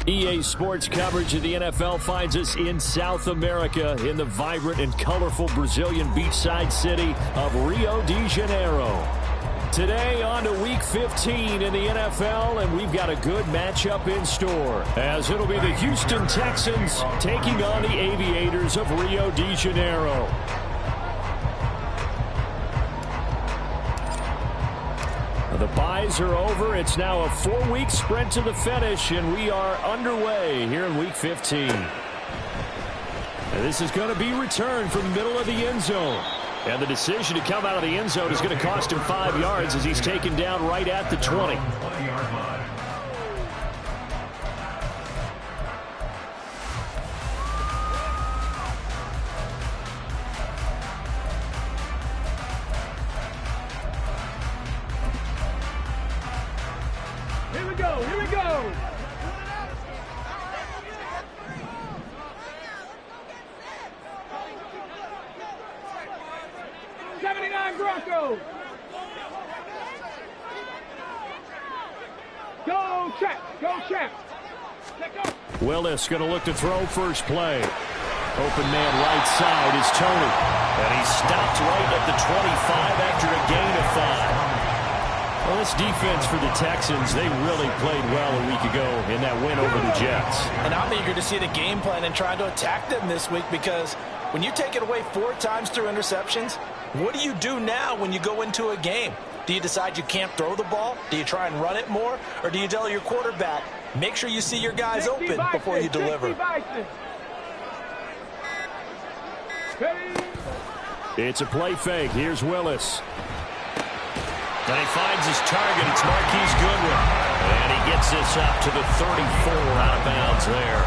EA Sports coverage of the NFL finds us in South America in the vibrant and colorful Brazilian beachside city of Rio de Janeiro. Today on to Week 15 in the NFL, and we've got a good matchup in store, as it'll be the Houston Texans taking on the Aviators of Rio de Janeiro. The byes are over. It's now a 4-week sprint to the finish, and we are underway here in Week 15. And this is going to be returned from the middle of the end zone. And the decision to come out of the end zone is going to cost him 5 yards as he's taken down right at the 20. Here we go. 79 Broncos. Go, Champ. Go, Champ. Willis going to look to throw first play. Open man right side is Tony. And he stopped right at the 25 after a gain of 5. Well, this defense for the Texans, they really played well a week ago in that win over the Jets. And I'm eager to see the game plan and try to attack them this week, because when you take it away 4 times through interceptions, what do you do now when you go into a game? Do you decide you can't throw the ball? Do you try and run it more? Or do you tell your quarterback, make sure you see your guys open before you deliver? It's a play fake. Here's Willis. And he finds his target. It's Marquise Goodwin. And he gets this up to the 34 out of bounds there.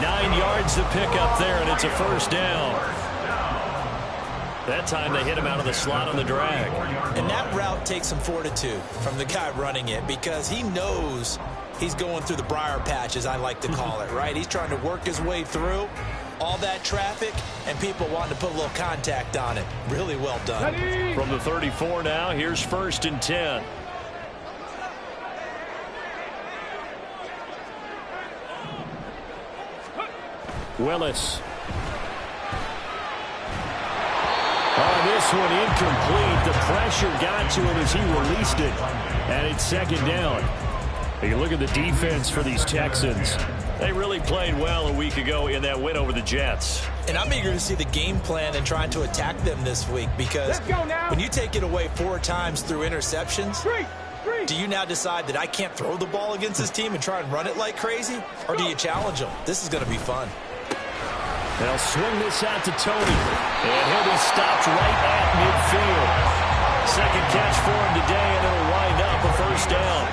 9 yards to pick up there, and it's a first down. That time they hit him out of the slot on the drag. And that route takes some fortitude from the guy running it, because he knows he's going through the briar patch, as I like to call it, right? He's trying to work his way through all that traffic and people wanting to put a little contact on it. Really well done. From the 34 now, here's 1st and 10. Willis. Oh, this one incomplete. The pressure got to him as he released it. And it's 2nd down. You look at the defense for these Texans. They really played well a week ago in that win over the Jets. And I'm eager to see the game plan and trying to attack them this week, because when you take it away 4 times through interceptions, do you now decide that I can't throw the ball against this team and try and run it like crazy? Or do you challenge them? This is going to be fun. They'll swing this out to Tony. And he'll be stopped right at midfield. 2nd catch for him today, and it'll wind up a first down.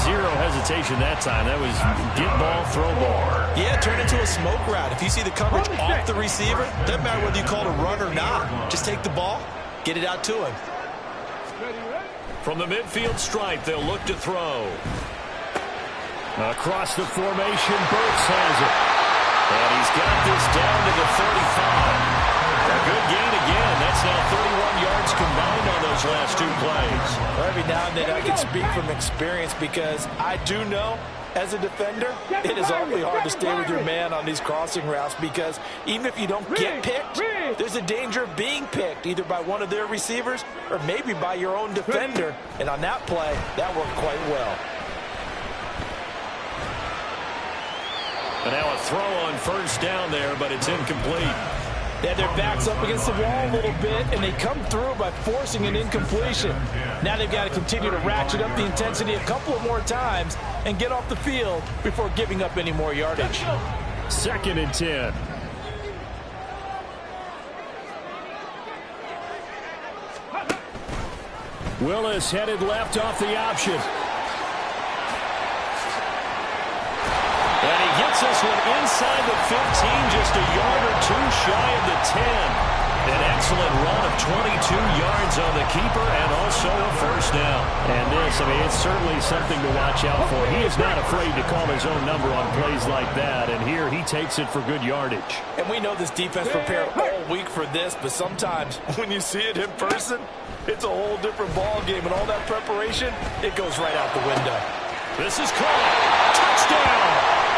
0 hesitation that time. That was get ball, throw ball. Yeah, turn into a smoke route. If you see the coverage off the receiver, doesn't matter whether you call it a run or not. Just take the ball, get it out to him. From the midfield stripe, they'll look to throw. Across the formation, Burks has it. And he's got this down to the 35. A good gain again. That's now 31 yards combined on those last 2 plays. Well, every now and then I can speak from experience, because I do know, as a defender, it is awfully hard to stay with your man on these crossing routes, because even if you don't get picked, there's a danger of being picked, either by one of their receivers or maybe by your own defender. And on that play, that worked quite well. And now a throw on 1st down there, but it's incomplete. Yeah, their back's up against the wall a little bit, and they come through by forcing an incompletion. Now they've got to continue to ratchet up the intensity a couple of more times and get off the field before giving up any more yardage. 2nd and 10. Willis headed left off the option. And he gets this one inside the 15, just a yard or 2 shy of the 10. An excellent run of 22 yards on the keeper, and also a first down. And this, I mean, it's certainly something to watch out for. He is not afraid to call his own number on plays like that, and here he takes it for good yardage. And we know this defense prepared all week for this, but sometimes when you see it in person, it's a whole different ball game, and all that preparation, it goes right out the window. This is caught. Touchdown!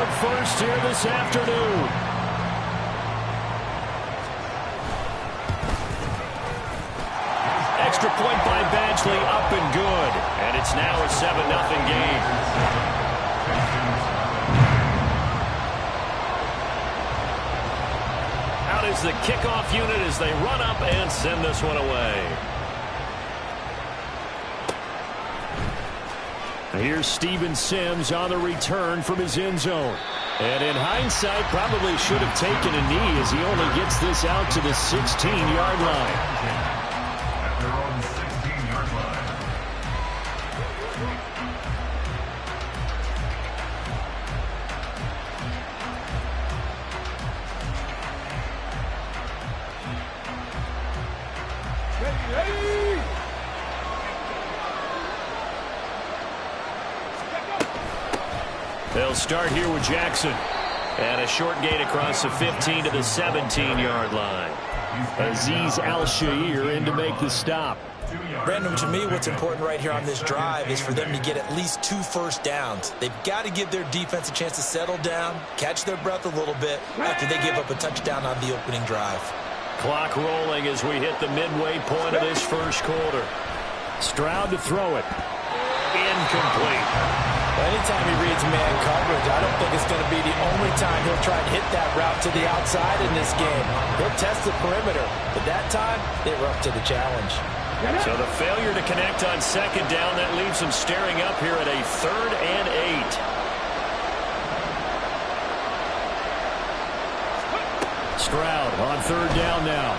scored first here this afternoon. Extra point by Badgley, up and good. And it's now a 7-0 game. Out is the kickoff unit as they run up and send this one away. Here's Steven Sims on the return from his end zone. And in hindsight, probably should have taken a knee as he only gets this out to the 16-yard line. They'll start here with Jackson. And a short gain across the 15 to the 17-yard line. Azeez Al-Shaair in to make the stop. Brandon, to me, what's important right here on this drive is for them to get at least 2 first downs. They've got to give their defense a chance to settle down, catch their breath a little bit after they give up a touchdown on the opening drive. Clock rolling as we hit the midway point of this first quarter. Stroud to throw it. Incomplete. Anytime he reads man coverage, I don't think it's going to be the only time he'll try to hit that route to the outside in this game. He'll test the perimeter, but that time, they were up to the challenge. So the failure to connect on second down, that leaves them staring up here at a 3rd and 8. Stroud on 3rd down now.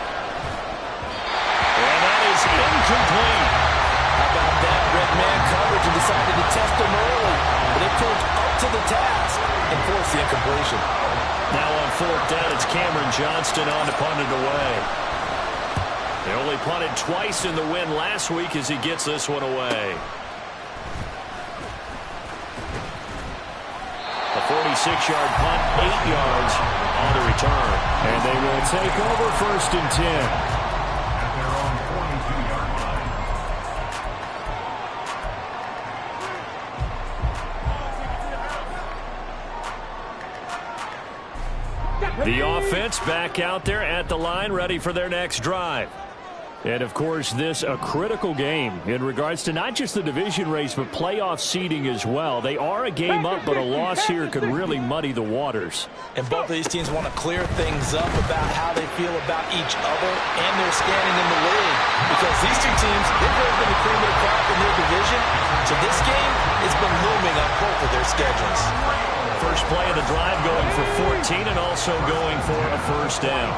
And that is incomplete. How about that? Red man coverage and decided to test him early. But they proved up to the task and forced the incompletion. Now on 4th down, it's Cameron Johnston on to punt it away. They only punted twice in the win last week as he gets this one away. A 46-yard punt, 8 yards on the return. And they will take over 1st and 10. The offense back out there at the line, ready for their next drive. And, of course, this a critical game in regards to not just the division race, but playoff seeding as well. They are a game up, but a loss here could really muddy the waters. And both of these teams want to clear things up about how they feel about each other and their standing in the league. Because these two teams, they've really been the cream of the crop in their division. So this game has been looming on both of their schedules. First play of the drive going for 14 and also going for a 1st down.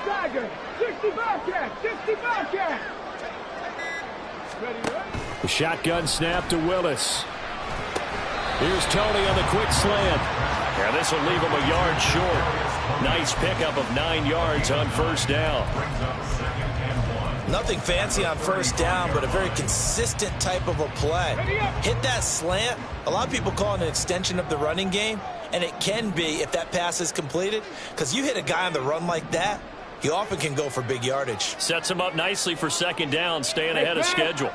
Tiger, 60 Bobcat, 60 Bobcat. The shotgun snap to Willis. Here's Tony on the quick slant. Yeah, this will leave him a yard short. Nice pickup of 9 yards on 1st down. Nothing fancy on 1st down, but a very consistent type of a play. Hit that slant. A lot of people call it an extension of the running game, and it can be if that pass is completed, because you hit a guy on the run like that, he often can go for big yardage. Sets him up nicely for 2nd down, staying ahead of schedule.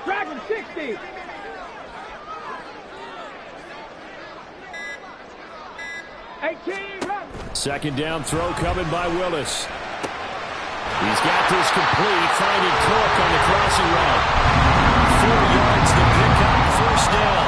Dragon 60. Second down throw coming by Willis. He's got this complete, finding Cook on the crossing route. 4 yards to pick up 1st down.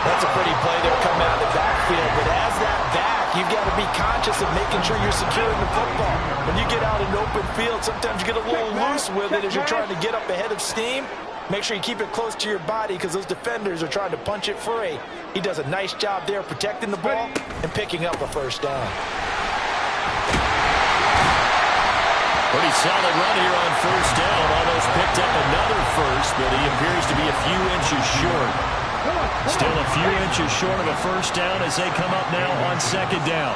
That's a pretty play there coming out of the backfield, but as that back, you've got to be conscious of making sure you're securing the football. When you get out in open field, sometimes you get a little loose with it as you're trying to get up ahead of steam. Make sure you keep it close to your body because those defenders are trying to punch it free. He does a nice job there protecting the ball and picking up a 1st down. Pretty solid run here on 1st down. Almost picked up another first, but he appears to be a few inches short. Still a few inches short of a 1st down as they come up now on 2nd down.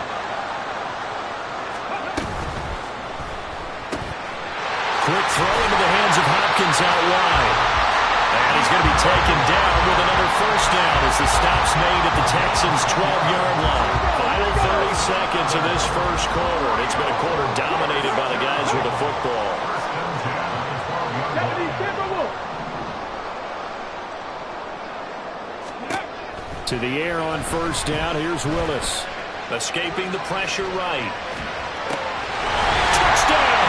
Quick throw into the hands of Hopkins out wide. And he's going to be taken down with another 1st down as the stop's made at the Texans' 12-yard line. Final 30 seconds of this first quarter. And it's been a quarter dominated by the guys with the football. To the air on first down. Here's Willis. Escaping the pressure right. Touchdown!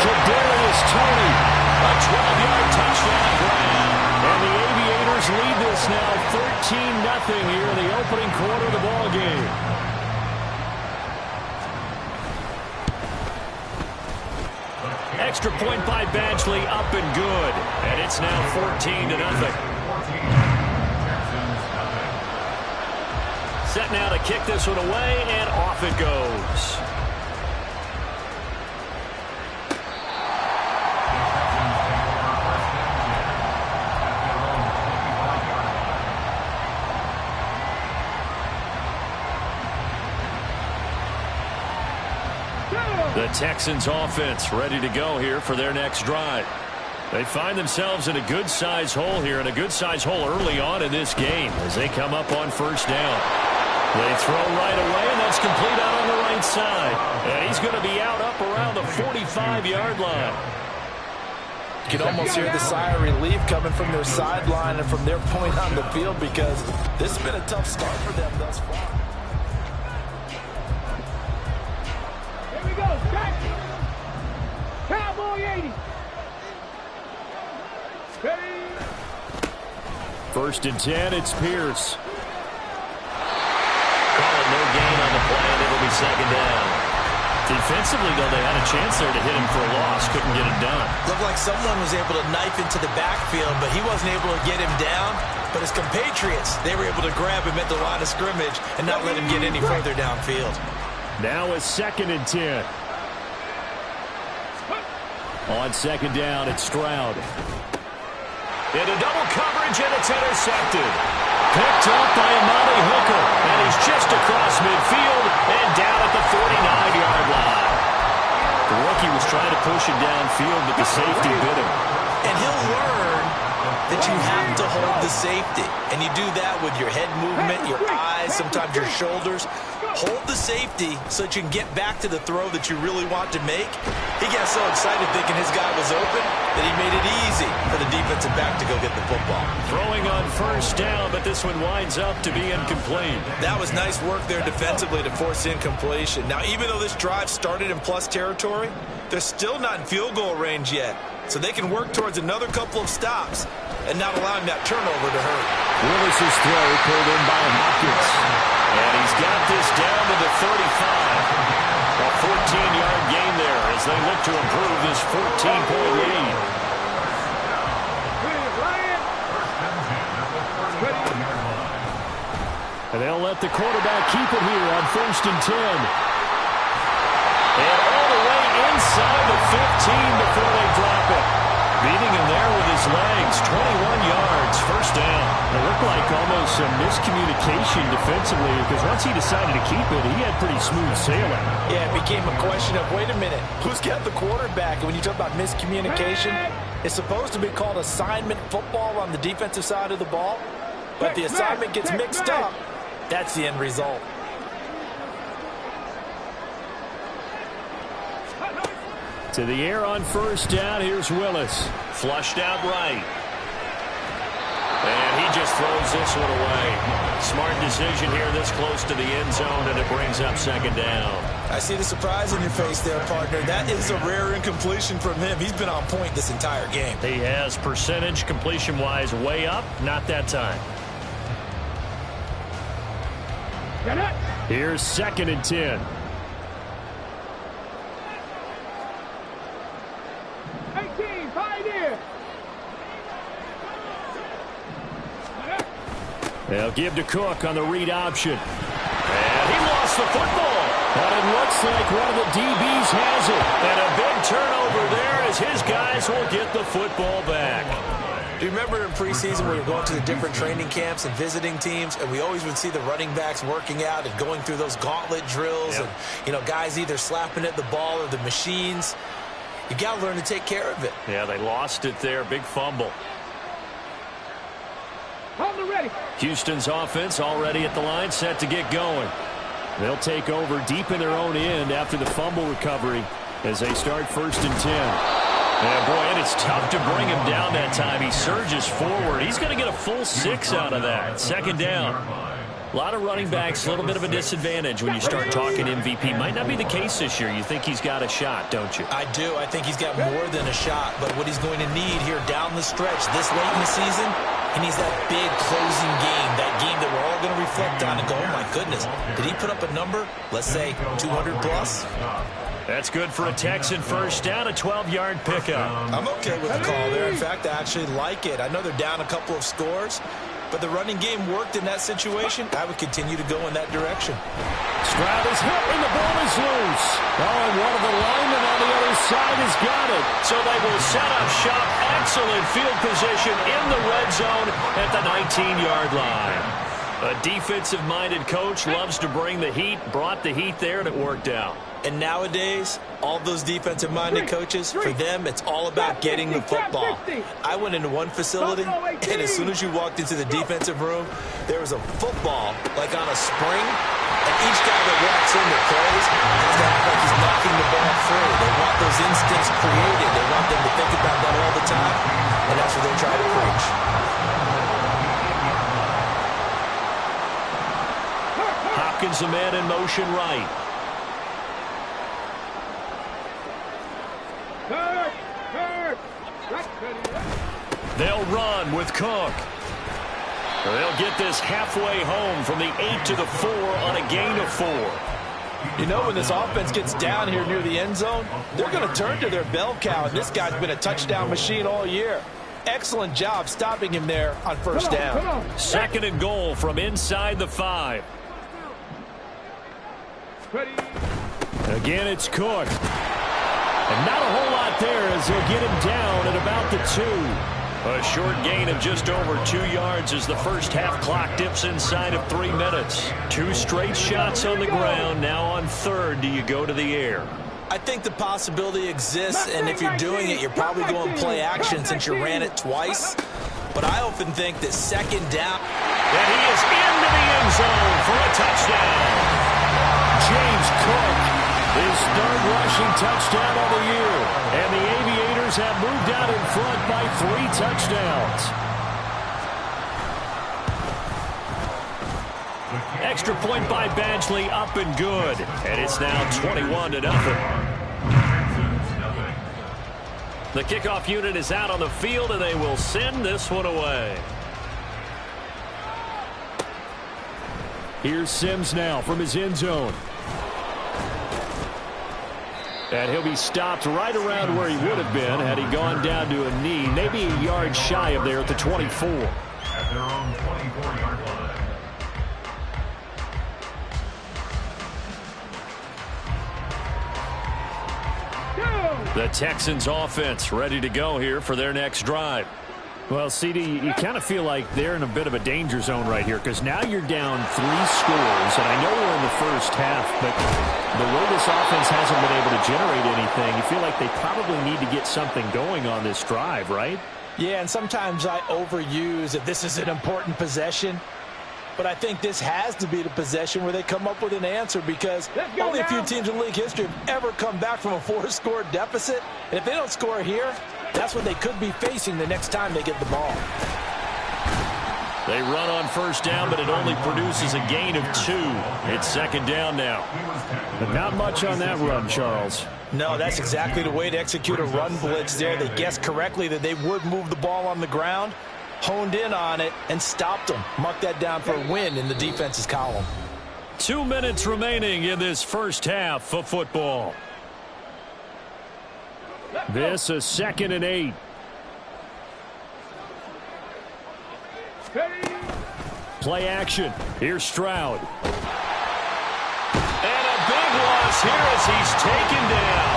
Kadarius Toney. A 12-yard touchdown grab. And the Aviators lead this now 13-0 here in the opening quarter of the ball game. Extra point by Badgley, up and good. And it's now 14-0. Set now to kick this one away, and off it goes. The Texans offense ready to go here for their next drive. They find themselves in a good-sized hole here, and a good-sized hole early on in this game as they come up on first down. They throw right away, and that's complete out on the right side. And he's going to be out up around the 45-yard line. You can almost hear the sigh of relief coming from their sideline and from their point on the field, because this has been a tough start for them thus far. Here we go, Jackson. Cowboy 80. Ready. First and 10, it's Pierce. No gain on the play, and it'll be second down. Defensively, though, they had a chance there to hit him for a loss. Couldn't get it done. Looked like someone was able to knife into the backfield, but he wasn't able to get him down. But his compatriots, they were able to grab him at the line of scrimmage and not let him get any further downfield. Now it's second and 10. On second down, it's Stroud. Into double coverage, and it's intercepted. Picked up by Amani Hooker, and he's just across midfield and down at the 49-yard line. The rookie was trying to push him downfield, but the safety bit him. And he'll learn that you have to hold the safety. And you do that with your head movement, your eyes, sometimes your shoulders. Hold the safety so that you can get back to the throw that you really want to make. He got so excited thinking his guy was open that he made it easy for the defensive back to go get the football. Throwing on first down, but this one winds up to be incomplete. That was nice work there defensively to force incompletion. Now, even though this drive started in plus territory, they're still not in field goal range yet. So they can work towards another couple of stops and not allowing that turnover to hurt. Willis's throw pulled in by Hopkins. And he's got this down to the 35. A 14-yard gain there as they look to improve this 14-point lead. And they'll let the quarterback keep it here on first and 10. And all the way inside the 15 before they drop it. Beating him there with his legs, 21 yards, first down. It looked like almost some miscommunication defensively, because once he decided to keep it, he had pretty smooth sailing. Yeah, it became a question of, wait a minute, who's got the quarterback? And when you talk about miscommunication, it's supposed to be called assignment football on the defensive side of the ball. But the assignment gets mixed up. That's the end result. To the air on first down, here's Willis. Flushed out right. And he just throws this one away. Smart decision here this close to the end zone, and it brings up second down. I see the surprise in your face there, partner. That is a rare incompletion from him. He's been on point this entire game. He has percentage completion-wise way up, not that time. Here's second and 10. They'll give to Cook on the read option. And he lost the football. But it looks like one of the DBs has it. And a big turnover there as his guys will get the football back. Do you remember in preseason we were going to the different training camps and visiting teams, and we always would see the running backs working out and going through those gauntlet drills, and, you know, guys either slapping at the ball or the machines. You got to learn to take care of it. Yeah, they lost it there. Big fumble. On the ready. Houston's offense already at the line, set to get going. They'll take over deep in their own end after the fumble recovery as they start 1st and 10. Yeah, boy, and it's tough to bring him down that time. He surges forward. He's going to get a full 6 out of that. 2nd down. A lot of running backs, a little bit of a disadvantage when you start talking MVP. Might not be the case this year. You think he's got a shot, don't you? I do. I think he's got more than a shot. But what he's going to need here down the stretch this late in the season, he needs that big closing game, that game that we're all going to reflect on and go, oh, my goodness, did he put up a number, let's say, 200 plus? That's good for a Texan 1st down, a 12-yard pickup. I'm okay with the call there. In fact, I actually like it. I know they're down a couple of scores, but the running game worked in that situation. I would continue to go in that direction. Stroud is hit and the ball is loose. Oh, and one of the linemen on the other side has got it. So they will set up shop. Excellent field position in the red zone at the 19-yard line. A defensive-minded coach loves to bring the heat, brought the heat there, and it worked out. And nowadays, all those defensive-minded coaches, for them, it's all about getting the football. I went into one facility, and as soon as you walked into the defensive room, there was a football, like on a spring, and each guy that walks in that plays has to act like he's knocking the ball through. They want those instincts created. They want them to think about that all the time, and that's what they try to preach. Hopkins, the man in motion right. They'll run with Cook. They'll get this halfway home from the 8 to the 4 on a gain of 4. You know, when this offense gets down here near the end zone, they're going to turn to their bell cow, and this guy's been a touchdown machine all year. Excellent job stopping him there on 1st down. 2nd and goal from inside the 5. Again, it's Cook. And not a whole lot there as they'll get him down at about the 2. A short gain of just over 2 yards as the first half clock dips inside of 3 minutes. 2 straight shots on the ground. Now on 3rd, do you go to the air? I think the possibility exists, and if you're doing it, you're probably going play action since you ran it twice. But I often think that 2nd down. And he is into the end zone for a touchdown. James Cook, his 3rd rushing touchdown of the year. And the Aviators have moved out in front by 3 touchdowns. Extra point by Badgley, up and good. And it's now 21-0. The kickoff unit is out on the field, and they will send this one away. Here's Sims now from his end zone. And he'll be stopped right around where he would have been had he gone down to a knee, maybe a yard shy of there at the 24. At their own 24-yard line. The Texans offense ready to go here for their next drive. Well, CD, you kind of feel like they're in a bit of a danger zone right here because now you're down 3 scores, and I know we're in the first half, but the way this offense hasn't been able to generate anything, you feel like they probably need to get something going on this drive, right? Yeah, and sometimes I overuse that this is an important possession. But I think this has to be the possession where they come up with an answer because only a few teams in league history have ever come back from a 4-score deficit. And if they don't score here, that's what they could be facing the next time they get the ball. They run on 1st down, but it only produces a gain of 2. It's 2nd down now. But not much on that run, Charles. No, that's exactly the way to execute a run blitz there. They guessed correctly that they would move the ball on the ground, honed in on it, and stopped them. Mark that down for a win in the defense's column. 2 minutes remaining in this first half of football. This is 2nd and 8. Play action. Here's Stroud. And a big loss here as he's taken down.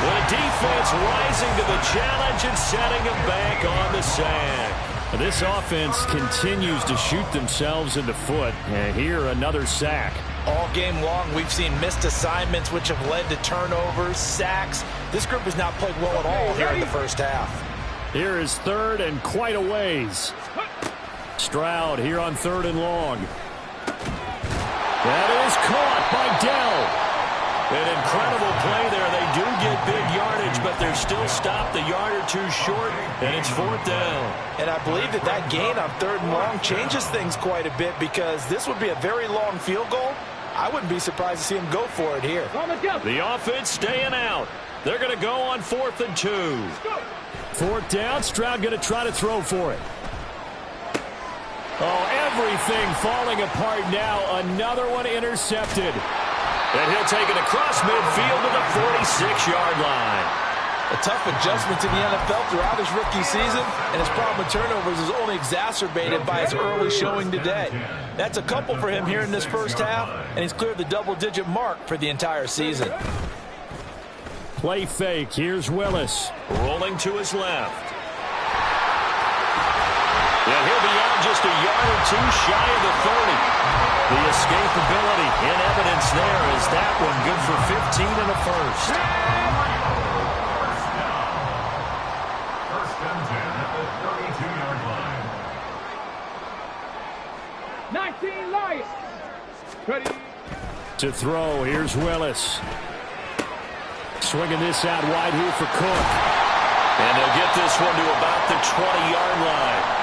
The defense rising to the challenge and setting him back on the sack. This offense continues to shoot themselves in the foot. And here, another sack. All game long, we've seen missed assignments, which have led to turnovers, sacks. This group has not played well at all here in the first half. Here is 3rd and quite a ways. Stroud here on 3rd and long. That is caught by Dell. An incredible play there. They do get big yardage, but they're still stopped a yard or two short, and it's 4th down. And I believe that gain on 3rd and long changes things quite a bit, because this would be a very long field goal. I wouldn't be surprised to see him go for it here. The offense staying out. They're going to go on 4th and 2. 4th down. Stroud going to try to throw for it. Oh, everything falling apart now. Another one intercepted. And he'll take it across midfield to the 46-yard line. A tough adjustment to the NFL throughout his rookie season, and his problem with turnovers is only exacerbated by his early showing today. That's a couple for him here in this first half, and he's cleared the double-digit mark for the entire season. Play fake. Here's Willis. Rolling to his left. And he'll be out just a yard or two shy of the 30. The escapability in evidence there is that one good for 15 and a first. First and 10 at the 32-yard line. 19 Lions. Ready. To throw, here's Willis. Swinging this out wide here for Cook. And they'll get this one to about the 20-yard line.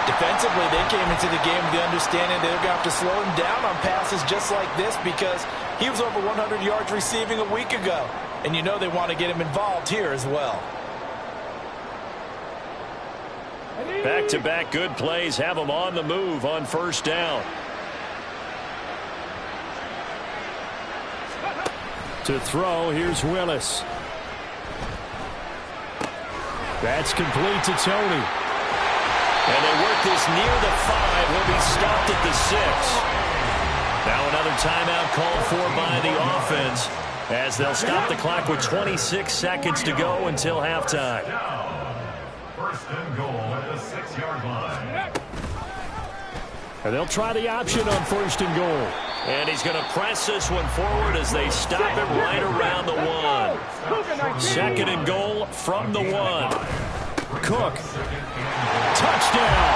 Defensively, they came into the game with the understanding they're going to have to slow him down on passes just like this, because he was over 100 yards receiving a week ago. And you know they want to get him involved here as well. Back-to-back good plays have them on the move on 1st down. To throw, here's Willis. That's complete to Tony. And they work this near the 5. He'll be stopped at the 6. Now another timeout called for by the offense, as they'll stop the clock with 26 seconds to go until halftime. First and goal at the 6-yard line. And they'll try the option on 1st and goal. And he's going to press this one forward as they stop it right around the 1. 2nd and goal from the 1. Cook. Touchdown.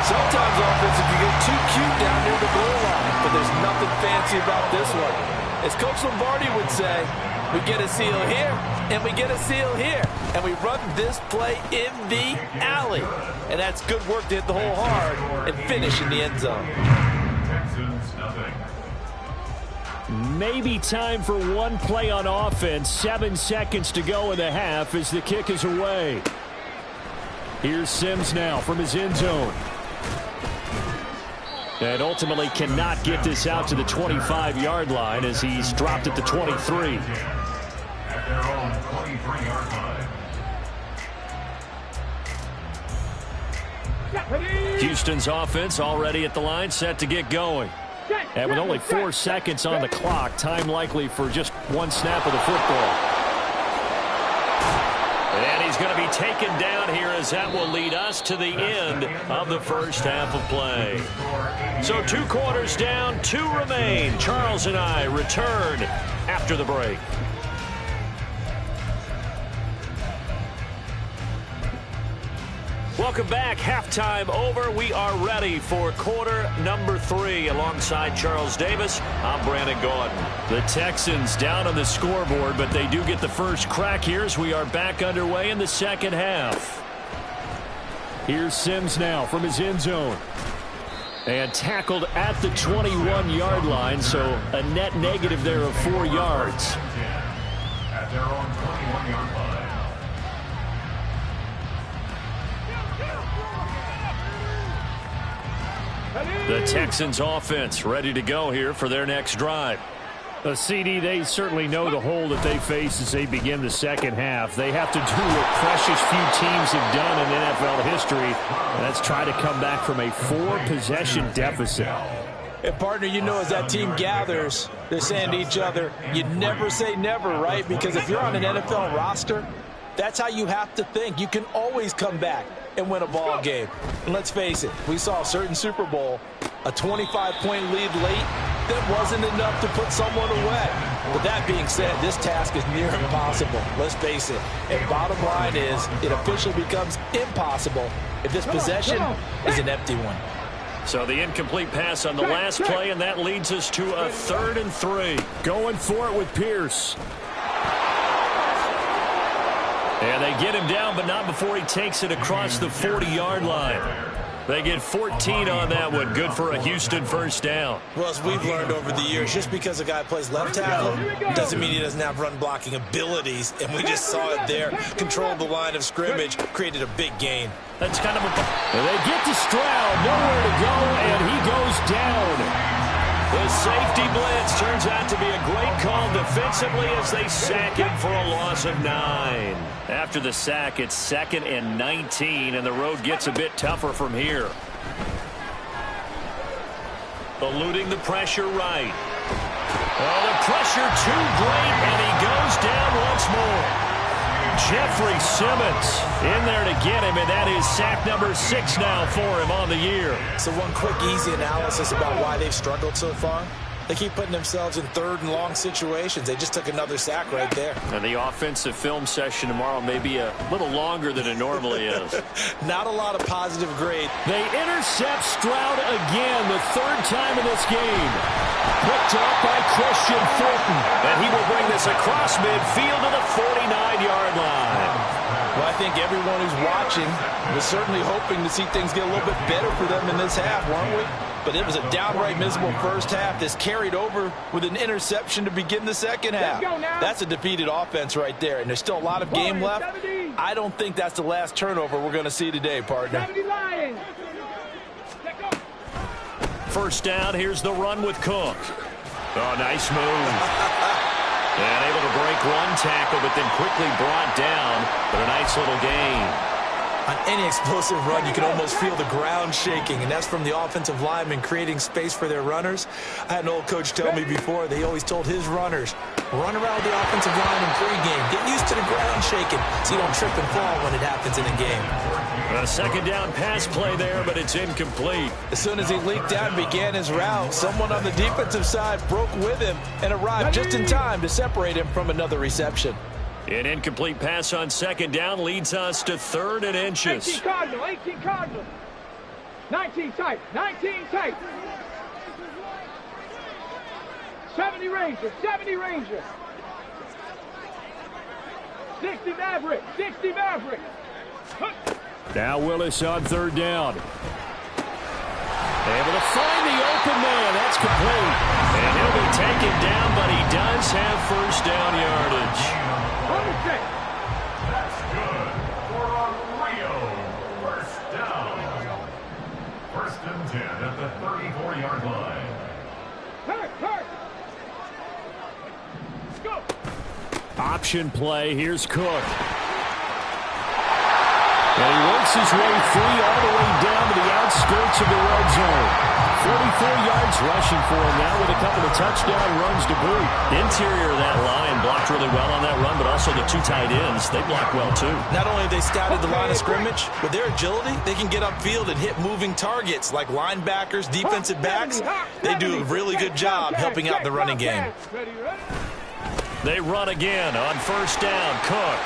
Sometimes offensive can get too cute down near the goal line, but there's nothing fancy about this one. As Coach Lombardi would say, we get a seal here, and we get a seal here, and we run this play in the alley. And that's good work to hit the hole hard and finish in the end zone. Texans, nothing. Maybe time for one play on offense. 7 seconds to go in the half as the kick is away. Here's Sims now from his end zone. And ultimately cannot get this out to the 25-yard line as he's dropped at the 23. At their own 23-yard line. Houston's offense already at the line, set to get going. And with only 4 seconds on the clock, time likely for just one snap of the football. And he's going to be taken down here as that will lead us to the end of the first half of play. So 2 quarters down, 2 remain. Charles and I return after the break. Welcome back. Halftime over. We are ready for quarter number 3. Alongside Charles Davis, I'm Brandon Gaudin. The Texans down on the scoreboard, but they do get the first crack here as we are back underway in the second half. Here's Sims now from his end zone. And tackled at the 21-yard line, so a net negative there of 4 yards. At their own 21-yard line. The Texans offense ready to go here for their next drive. CD, they certainly know the hole that they face as they begin the second half. They have to do what precious few teams have done in NFL history, and that's try to come back from a 4-possession deficit. And partner, you know, as that team gathers, they're saying to each other, you never say never, right? Because if you're on an NFL roster, that's how you have to think. You can always come back and win a ball game. And let's face it, we saw a certain Super Bowl A 25-point lead late, that wasn't enough to put someone away. But that being said, this task is near impossible. Let's face it. And bottom line is, it officially becomes impossible if this possession is an empty one. So the incomplete pass on the last play, and that leads us to a 3rd and 3. Going for it with Pierce. And they get him down, but not before he takes it across the 40-yard line. They get 14 on that one. Good for a Houston first down. Well, as we've learned over the years, just because a guy plays left tackle doesn't mean he doesn't have run-blocking abilities. And we just saw it there. Controlled the line of scrimmage, created a big gain. That's kind of a... They get to Stroud, nowhere to go, and he goes down. The safety blitz turns out to be a great call defensively as they sack him for a loss of 9. After the sack, it's 2nd and 19, and the road gets a bit tougher from here. Eluding the pressure right. Oh, the pressure too great, and he goes down once more. Jeffrey Simmons in there to get him, and that is sack number 6 now for him on the year. So one quick, easy analysis about why they've struggled so far. They keep putting themselves in 3rd and long situations. They just took another sack right there. And the offensive film session tomorrow may be a little longer than it normally is. Not a lot of positive grade. They intercept Stroud again, the 3rd time in this game. Picked up by Christian Fulton. And he will bring this across midfield to the 49-yard line. Well, I think everyone who's watching was certainly hoping to see things get a little bit better for them in this half, weren't we? But it was a downright miserable first half that's carried over with an interception to begin the second half. That's a defeated offense right there, and there's still a lot of game left. I don't think that's the last turnover we're going to see today, partner. First down, here's the run with Cook. Oh, nice move. And able to break one tackle, but then quickly brought down. But a nice little gain. On any explosive run, you can almost feel the ground shaking, and that's from the offensive linemen creating space for their runners. I had an old coach tell me before, they always told his runners, run around the offensive line in pregame. Get used to the ground shaking so you don't trip and fall when it happens in a game. A 2nd down pass play there, but it's incomplete. As soon as he leaked out and began his route, someone on the defensive side broke with him and arrived just in time to separate him from another reception. An incomplete pass on 2nd down leads us to 3rd and inches. 18 Cardinal, 18 Cardinal. 19 tight, 19 tight. 70 Ranger, 70 Ranger. 60 Maverick, 60 Maverick. Now Willis on 3rd down. Able to find the open man. That's complete. And he'll be taken down, but he does have first down yardage. That's good for a Rio first down. 1st and 10 at the 34-yard line. Hurt. Let's go. Option play. Here's Cook. And he works his way free all the way down to the outskirts of the red zone. 44 yards rushing for him now with a couple of touchdown runs to boot. Interior of that line blocked really well on that run, but also the 2 tight ends, they block well too. Not only have they scouted the line of scrimmage, with their agility, they can get upfield and hit moving targets like linebackers, defensive backs. They do a really good job helping out the running game. They run again on first down. Cook.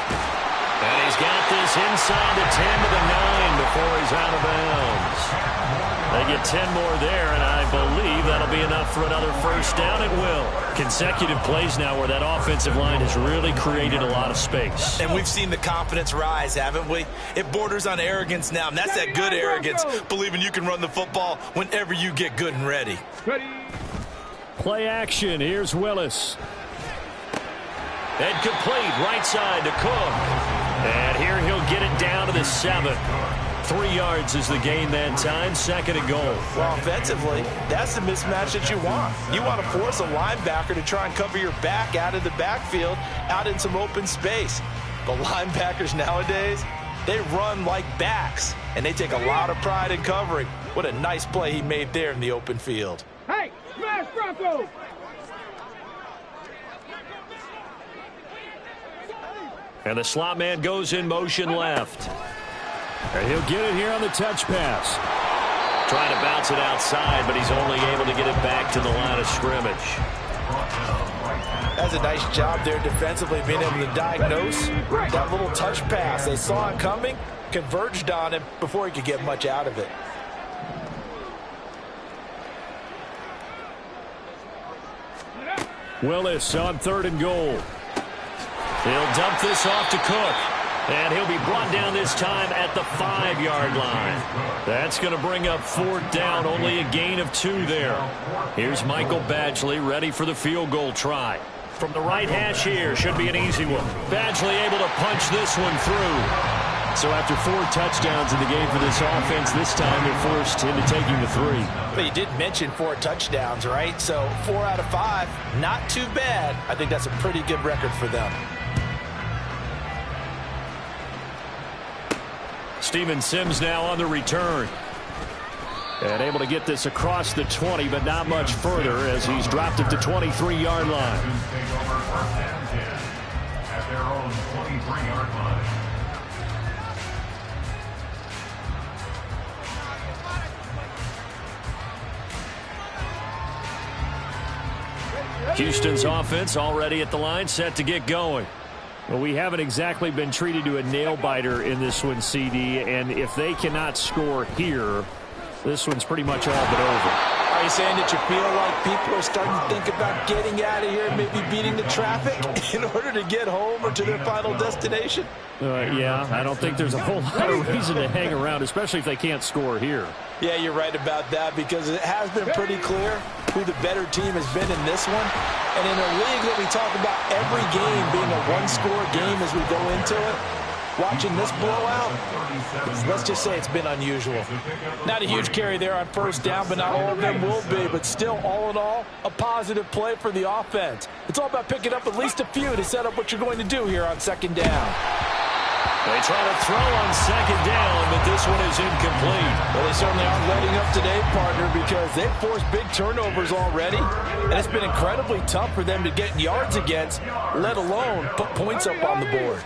And he's got this inside the 10 to the 9 before he's out of bounds. They get 10 more there, and I believe that'll be enough for another first down. It will. Consecutive plays now where that offensive line has really created a lot of space. And we've seen the confidence rise, haven't we? It borders on arrogance now, and that's that good arrogance, believing you can run the football whenever you get good and ready. Play action. Here's Willis. And complete right side to Cook. And here he'll get it down to the 7. 3 yards is the gain that time. 2nd and goal. Well, offensively, that's the mismatch that you want. You want to force a linebacker to try and cover your back out of the backfield, out in some open space. But linebackers nowadays, they run like backs, and they take a lot of pride in covering. What a nice play he made there in the open field. Hey, smash Bronco! And the slot man goes in motion left. And he'll get it here on the touch pass. Trying to bounce it outside, but he's only able to get it back to the line of scrimmage. That's a nice job there defensively, being able to diagnose that little touch pass. They saw it coming, converged on him before he could get much out of it. Willis on 3rd and goal. He'll dump this off to Cook. And he'll be brought down this time at the 5-yard line. That's going to bring up 4th down, only a gain of 2 there. Here's Michael Badgley ready for the field goal try. From the right hash here, should be an easy one. Badgley able to punch this one through. So after 4 touchdowns in the game for this offense, this time they're forced into taking the 3. But you did mention 4 touchdowns, right? So 4 out of 5, not too bad. I think that's a pretty good record for them. Steven Sims now on the return. And able to get this across the 20, but not much further as he's dropped at the 23-yard line. At their own 23-yard line. Houston's offense already at the line, set to get going. Well, we haven't exactly been treated to a nail-biter in this one, CD, and if they cannot score here, this one's pretty much all but over. Are you saying that you feel like people are starting to think about getting out of here and maybe beating the traffic in order to get home or to their final destination? Yeah, I don't think there's a whole lot of reason to hang around, especially if they can't score here. Yeah, you're right about that because it has been pretty clear who the better team has been in this one. And in a league that we talk about every game being a one-score game as we go into it, watching this blowout, let's just say it's been unusual. Not a huge carry there on 1st down, but not all of them will be. But still, all in all, a positive play for the offense. It's all about picking up at least a few to set up what you're going to do here on 2nd down. They try to throw on 2nd down, but this one is incomplete. Well, they certainly aren't letting up today, partner, because they've forced big turnovers already, and it's been incredibly tough for them to get yards against, let alone put points up on the board.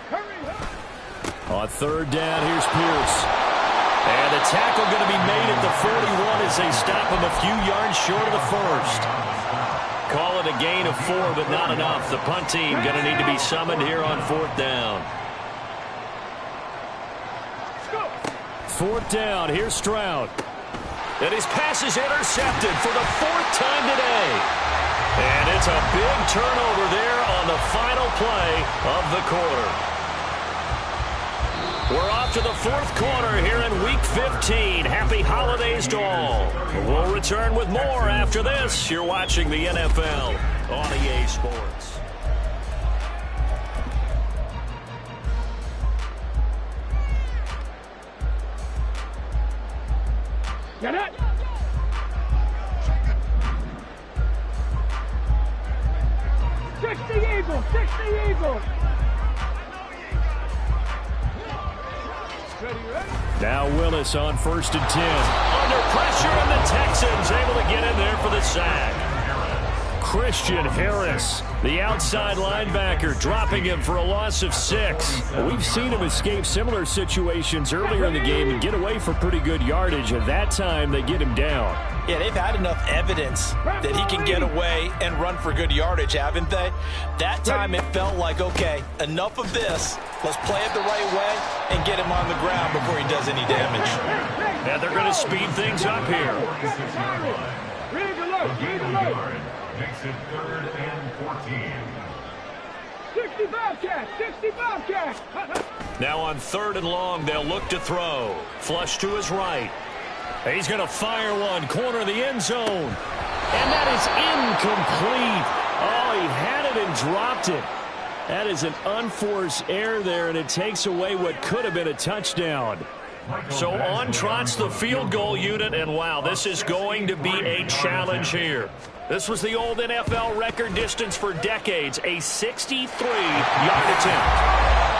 On 3rd down, here's Pierce. And the tackle going to be made at the 41 as they stop him a few yards short of the 1st. Call it a gain of 4, but not enough. The punt team going to need to be summoned here on 4th down. 4th down, here's Stroud. And his pass is intercepted for the 4th time today. And it's a big turnover there on the final play of the quarter. We're off to the 4th quarter here in Week 15. Happy holidays to all. We'll return with more after this. You're watching the NFL on EA Sports. Get it! Six the Eagles! 6 the Eagles! Now Willis on 1st and 10. Under pressure, and the Texans able to get in there for the sack. Christian Harris, the outside linebacker, dropping him for a loss of 6. We've seen him escape similar situations earlier in the game and get away for pretty good yardage. At that time, they get him down. Yeah, they've had enough evidence that he can get away and run for good yardage, haven't they? That time it felt like, okay, enough of this. Let's play it the right way and get him on the ground before he does any damage. And they're going to speed things up here. Makes it 3rd and 14. 60 Bobcats! 60 Bobcats! Now on 3rd and long, they'll look to throw. Flush to his right. He's going to fire one, corner of the end zone. And that is incomplete. Oh, he had it and dropped it. That is an unforced error there, and it takes away what could have been a touchdown. So on trots the field goal unit, and wow, this is going to be a challenge here. This was the old NFL record distance for decades, a 63-yard attempt.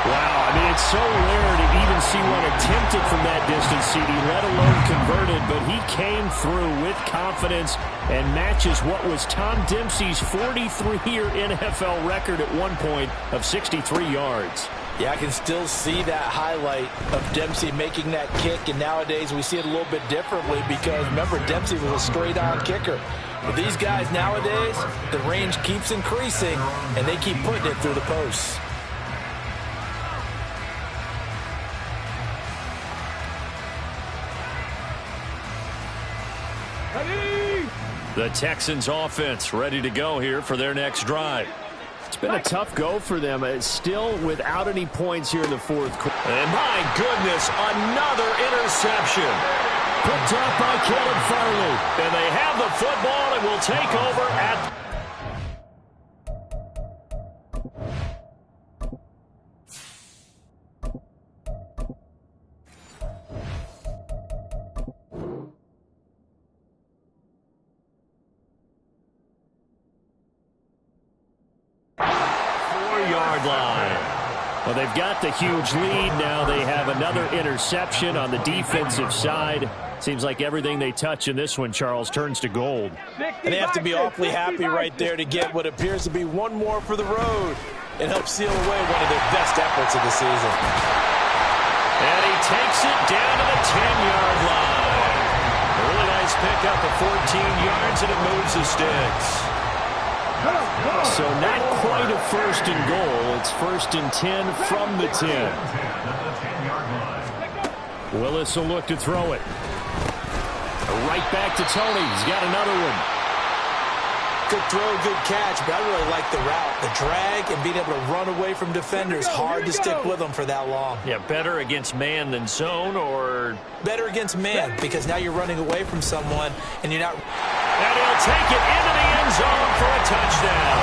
Wow, I mean, it's so rare to even see one attempted from that distance, CD, let alone converted, but he came through with confidence and matches what was Tom Dempsey's 43-year NFL record at one point of 63 yards. Yeah, I can still see that highlight of Dempsey making that kick, and nowadays we see it a little bit differently because, remember, Dempsey was a straight-on kicker. But these guys nowadays, the range keeps increasing, and they keep putting it through the posts. The Texans offense ready to go here for their next drive. It's been a tough go for them. It's still without any points here in the fourth quarter. And my goodness, another interception. Picked up by Caleb Farley. And they have the football and will take over at... line. Well, they've got the huge lead now. They have another interception on the defensive side. Seems like everything they touch in this one, Charles, turns to gold. And they have to be awfully happy right there to get what appears to be one more for the road and help seal away one of their best efforts of the season. And he takes it down to the 10-yard line. A really nice pickup of 14 yards, and it moves the sticks. So not quite a first and goal. It's first and 10 from the 10. Willis will look to throw it. Right back to Tony. He's got another one. Good throw, good catch, but I really like the route. The drag and being able to run away from defenders. Hard to stick with them for that long. Yeah, better against man than zone, or... Better against man, because now you're running away from someone and you're not... And he'll take it into the end zone for a touchdown.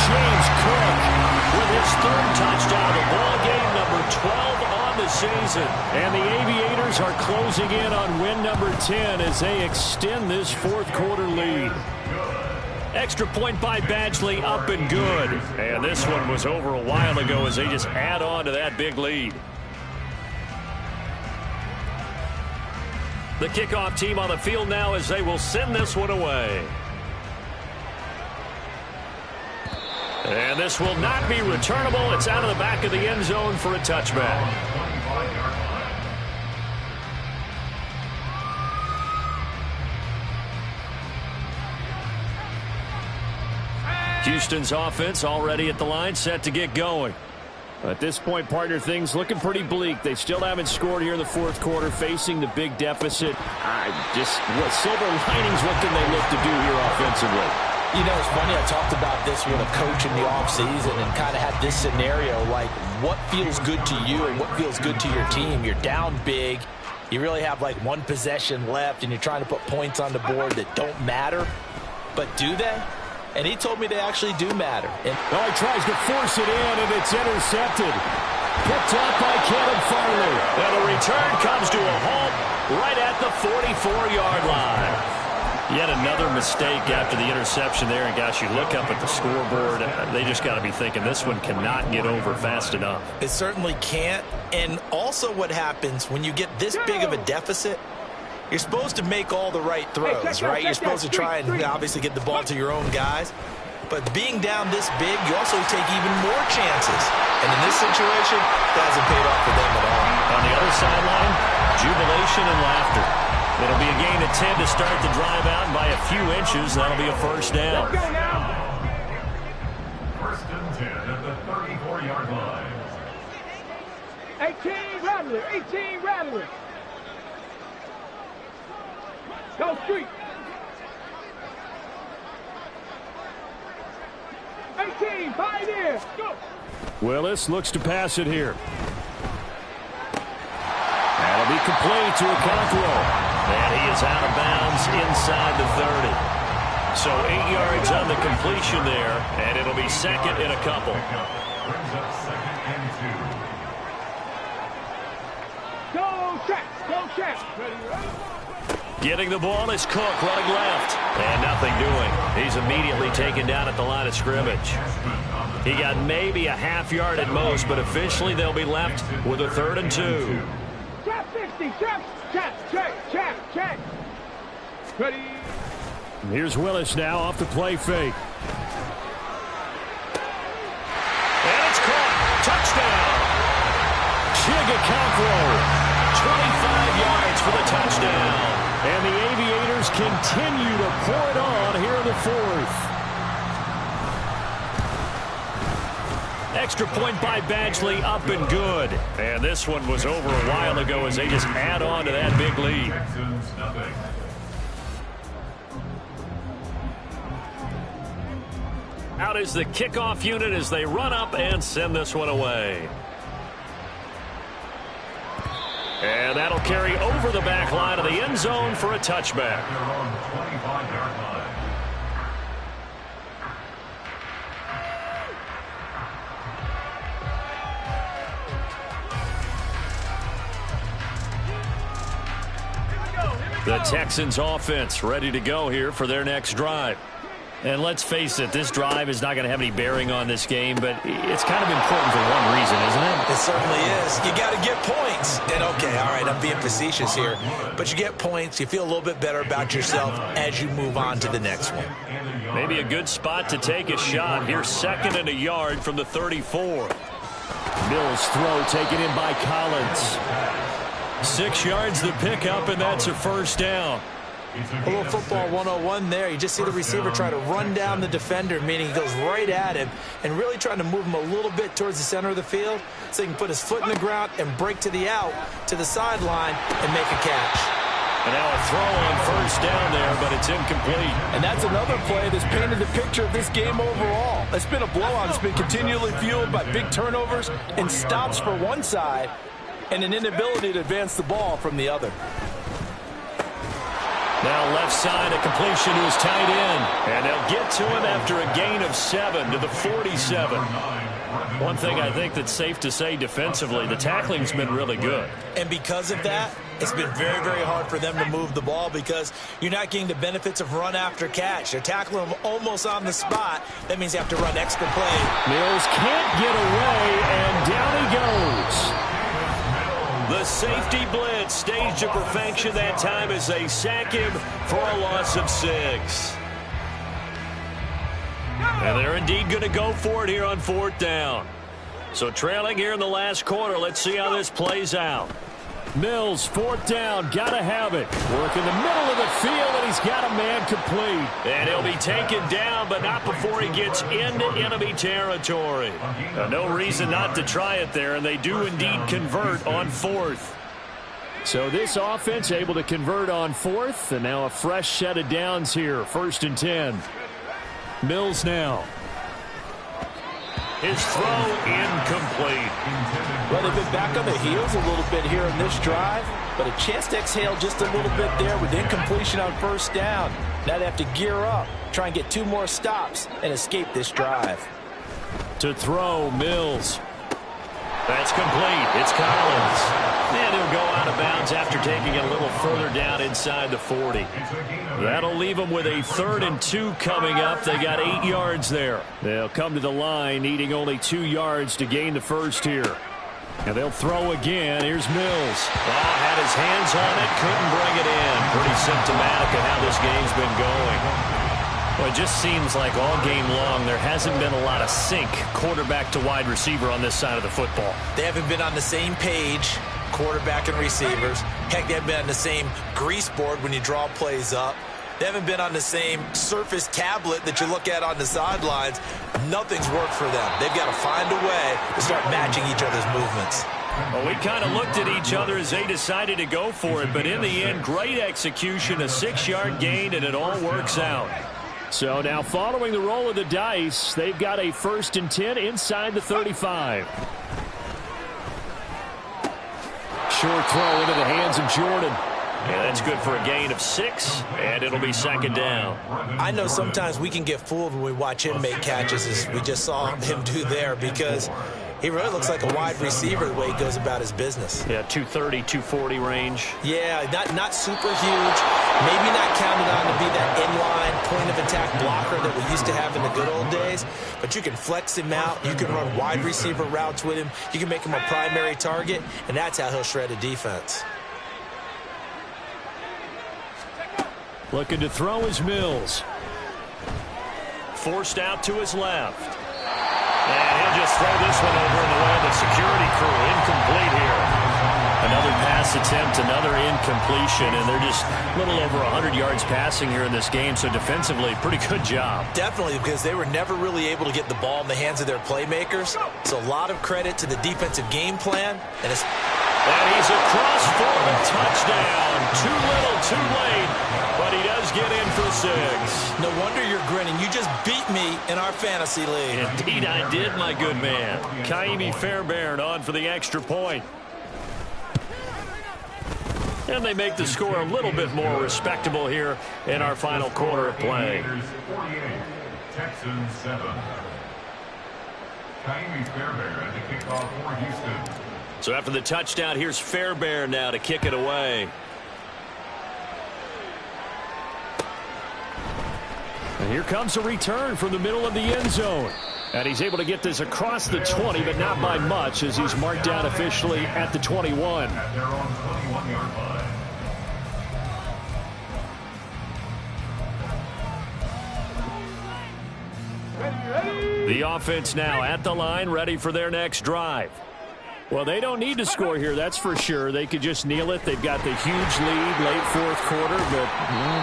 James Cook with his third touchdown of the ball game, number 12 on the season. And the Aviators are closing in on win number 10 as they extend this fourth quarter lead. Extra point by Badgley, up and good. And this one was over a while ago as they just add on to that big lead. The kickoff team on the field now as they will send this one away. And this will not be returnable. It's out of the back of the end zone for a touchback. Houston's offense already at the line, set to get going. At this point, partner, things looking pretty bleak. They still haven't scored here in the fourth quarter, facing the big deficit. What silver linings, what can they look to do here offensively? You know, it's funny, I talked about this with a coach in the offseason and kind of had this scenario, like what feels good to you and what feels good to your team. You're down big. You really have like one possession left, and you're trying to put points on the board that don't matter. But do they? And he told me they actually do matter. And he tries to force it in, and it's intercepted. Picked up by Caleb Farley. And the return comes to a halt right at the 44-yard line. Yet another mistake after the interception there. And, gosh, you look up at the scoreboard, they just got to be thinking this one cannot get over fast enough. It certainly can't. And also what happens when you get this big of a deficit, you're supposed to make all the right throws, right? You're supposed to try and obviously get the ball to your own guys. But being down this big, you also take even more chances. And in this situation, that hasn't paid off for them at all. On the other sideline, jubilation and laughter. It'll be a gain of 10 to start the drive out, and by a few inches, that'll be a first down. Let's go now. First and 10 at the 34-yard line. 18 Rattler, 18 Rattler. Go street. 18, Pioneer. Go. Willis looks to pass it here. That'll be complete to Okonkwo. And he is out of bounds inside the 30. So 8 yards on the completion there, and it'll be second and a couple. Brings up second and 2. Go Chaps, go Chaps. Getting the ball is Cook running left. And nothing doing. He's immediately taken down at the line of scrimmage. He got maybe a half yard at most, but officially they'll be left with a 3rd and 2. Chap 60, check. Ready. And here's Willis now off the play fake. And it's caught. Touchdown. Wk15 25 yards for the touchdown. And the Aviators continue to pour it on here in the fourth. Extra point by Badgley, up and good. And this one was over a while ago as they just add on to that big lead. Texans, nothing. Out is the kickoff unit as they run up and send this one away. And that'll carry over the back line of the end zone for a touchback. They're on the 25-yard line. The Texans offense ready to go here for their next drive. And let's face it, this drive is not going to have any bearing on this game, but it's kind of important for one reason, isn't it? It certainly is. You got to get points. And okay, all right, I'm being facetious here, but you get points, you feel a little bit better about yourself as you move on to the next one. Maybe a good spot to take a shot. Here's 2nd and a yard from the 34. Mills throw taken in by Collins. 6 yards the pickup, and that's a first down. A little football 101 there. You just see the receiver try to run down the defender, meaning he goes right at him and really trying to move him a little bit towards the center of the field so he can put his foot in the ground and break to the out, to the sideline, and make a catch. And now a throw on first down there, but it's incomplete. And that's another play that's painted the picture of this game overall. It's been a blowout. It's been continually fueled by big turnovers and stops for one side and an inability to advance the ball from the other. Now left side, a completion to his tight end. And they'll get to him after a gain of 7 to the 47. One thing I think that's safe to say defensively, the tackling's been really good. And because of that, it's been very, very hard for them to move the ball because you're not getting the benefits of run after catch. They're tackling him almost on the spot. That means you have to run extra play. Mills can't get away, and down he goes. The safety blitz staged to perfection that time as they sack him for a loss of 6. And they're indeed going to go for it here on 4th down. So trailing here in the last quarter, let's see how this plays out. Mills, 4th down, got to have it. Work in the middle of the field, and he's got a man complete. And he'll be taken down, but not before he gets into enemy territory. No reason not to try it there, and they do indeed convert on 4th. So this offense able to convert on 4th, and now a fresh set of downs here, 1st and 10. Mills now. His throw incomplete. Well, they've been back on the heels a little bit here in this drive, but a chance to exhale just a little bit there with incompletion on 1st down. Now they have to gear up, try and get 2 more stops, and escape this drive. To throw, Mills. That's complete. It's Collins. And he'll go out of bounds after taking it a little further down inside the 40. That'll leave them with a 3rd and 2 coming up. They got 8 yards there. They'll come to the line needing only 2 yards to gain the first here. And they'll throw again. Here's Mills. Had his hands on it, couldn't bring it in. Pretty symptomatic of how this game's been going. Well, it just seems like all game long there hasn't been a lot of sync quarterback to wide receiver on this side of the football. They haven't been on the same page, quarterback and receivers. Heck, they haven't been on the same grease board when you draw plays up. They haven't been on the same surface tablet that you look at on the sidelines. Nothing's worked for them. They've got to find a way to start matching each other's movements. Well, we kind of looked at each other as they decided to go for it, but in the end, great execution, a 6-yard gain, and it all works out. So now following the roll of the dice, they've got a 1st and 10 inside the 35. Short throw into the hands of Jordan. Yeah, that's good for a gain of 6, and it'll be 2nd down. I know sometimes we can get fooled when we watch him make catches, as we just saw him do there, because he really looks like a wide receiver the way he goes about his business. Yeah, 230, 240 range. Yeah, not super huge. Maybe not counted on to be that inline point-of-attack blocker that we used to have in the good old days, but you can flex him out. You can run wide receiver routes with him. You can make him a primary target, and that's how he'll shred a defense. Looking to throw is Mills. Forced out to his left. And he'll just throw this one over in the way of the security crew. Incomplete here. Another pass attempt, another incompletion, and they're just a little over 100 yards passing here in this game, so defensively, pretty good job. Definitely, because they were never really able to get the ball in the hands of their playmakers. So a lot of credit to the defensive game plan. And he's across for the touchdown. Too little, too late, but he does get in for 6. No wonder you're grinning. You just beat me in our fantasy league. Indeed I did, my good man. Kaimi Fairbairn on for the extra point. And they make the score a little bit more respectable here in our final quarter of play. 48, Texans 7. Kaimi Fairbairn to kick off for Houston. So after the touchdown, here's Fairbairn now to kick it away. And here comes a return from the middle of the end zone. And he's able to get this across the 20, but not by much, as he's marked down officially at the 21. At their own 21-yard line. The offense now at the line, ready for their next drive. Well, they don't need to score here, that's for sure. They could just kneel it. They've got the huge lead late fourth quarter, but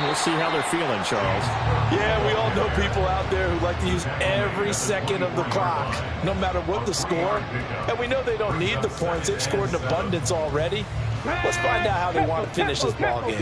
we'll see how they're feeling, Charles. Yeah, we all know people out there who like to use every second of the clock, no matter what the score. And we know they don't need the points. They've scored in abundance already. Let's find out how they want to finish this ball game.